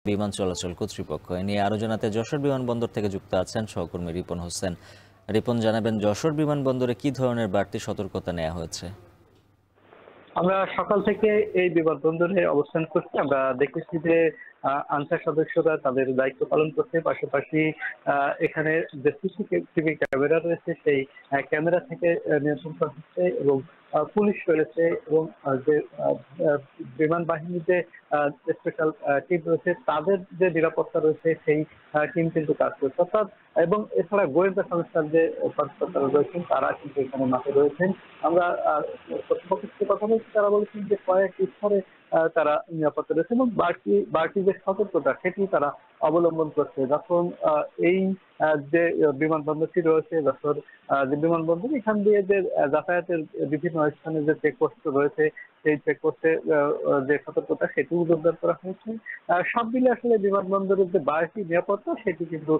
বিমান চলাচল কর্তৃপক্ষ। এ নিয়ে আরো জানাতে যশোর বিমানবন্দর থেকে যুক্ত আছেন সহকর্মী রিপন হোসেন। রিপন, জানাবেন যশোর বিমানবন্দরে কি ধরনের বাড়তি সতর্কতা নেওয়া হয়েছে? আমরা সকাল থেকে এই বিমানবন্দরে অবস্থান করছি। আমরা দেখেছি যে আনসার সদস্যরা তাদের দায়িত্ব পালন করছে। পাশাপাশি এখানে যে সিসিটিভি ক্যামেরা রয়েছে সেই ক্যামেরা থেকে নিয়ন্ত্রণ করা হচ্ছে এবং পুলিশ রয়েছে এবং যে আ বিমান বাহিনীর যে স্পেশাল টিম রয়েছে তাদের যে নিরাপত্তা রয়েছে সেই টিম কিন্তু কাজ করছে। অর্থাৎ এবং এছাড়া গোয়েন্দা সংস্থার যে কর্মকর্তারা রয়েছেন তারা কিন্তু এখানে মাঠে রয়েছেন। আমরা কর্তৃপক্ষের সাথে কথা বলছি, তারা বলেছেন যে কয়েক স্তরে তারা নিরাপত্তা রয়েছে এবং বাড়তি যে সতর্কতা সেটি তারা অবলম্বন করছে। যখন এই যে বিমানবন্দরটি রয়েছে যশোর যে বিমানবন্দর, এখান দিয়ে যে যাতায়াতের বিভিন্ন স্থানে যে চেকপোস্ট রয়েছে সেই চেকপোস্টে যে সতর্কতা সেটিও জোরদার করা হয়েছে। সব মিলে আসলে বিমানবন্দরের যে বাড়তি নিরাপত্তা সেটি কিন্তু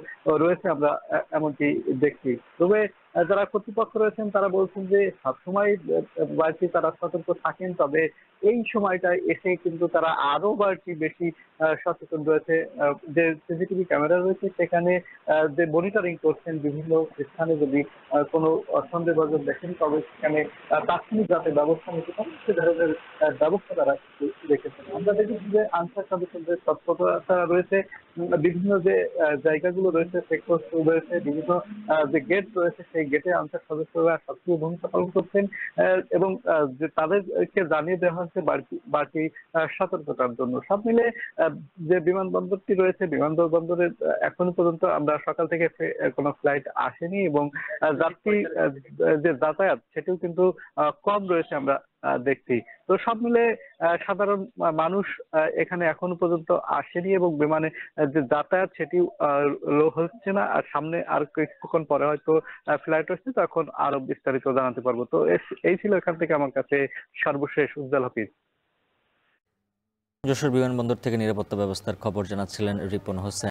রয়েছে, আমরা এমনটি দেখছি। তবে যারা কর্তৃপক্ষ রয়েছেন তারা বলছেন যে সবসময় বাড়তি তারা সতর্ক থাকেন, তবে এই সময়টায় এসে কিন্তু তারা আরো বাড়তি বেশি সচেতন রয়েছে। যে সিসিটিভি ক্যামেরা রয়েছে সেখানে যে মনিটরিং করছেন বিভিন্ন স্থানে, যদি কোনো সন্দেহভাজন দেখেন তবে সেখানে তাৎক্ষণিক যাতে ব্যবস্থা নিতে পারেন সে ধরনের ব্যবস্থা তারা কিন্তু রেখেছেন। আমরা দেখেছি যে আনসার সদস্যদের তৎপরতা রয়েছে। বিভিন্ন যে জায়গাগুলো রয়েছে, চেকপোস্ট রয়েছে, বিভিন্ন যে গেট রয়েছে সেই গেটে আনসার সদস্যরা সক্রিয় ভূমিকা পালন করছেন এবং যে তাদেরকে জানিয়ে দেওয়া হচ্ছে বাড়তি সতর্কতার জন্য। সব মিলে যে বিমানবন্দরটি রয়েছে বিমানবন্দরে এখনো পর্যন্ত আমরা সকাল থেকে কোনো ফ্লাইট আসেনি এবং যাত্রী যে যাতায়াত সেটিও কিন্তু কম রয়েছে আমরা দেখছি। তো সব মিলে সাধারণ মানুষ এখানে এখনো পর্যন্ত আসেনি এবং বিমানে যে যাতায়াত সেটিও হচ্ছে না। আর সামনে আর কিছুক্ষণ পরে হয়তো ফ্লাইট আসছে, তখন আরো বিস্তারিত জানাতে পারবো। তো এই ছিল এখান থেকে আমার কাছে সর্বশেষ। উজ্জ্বল হাফিজ। যশোর বিমানবন্দর থেকে নিরাপত্তা ব্যবস্থার খবর জানাচ্ছিলেন রিপন হোসেন।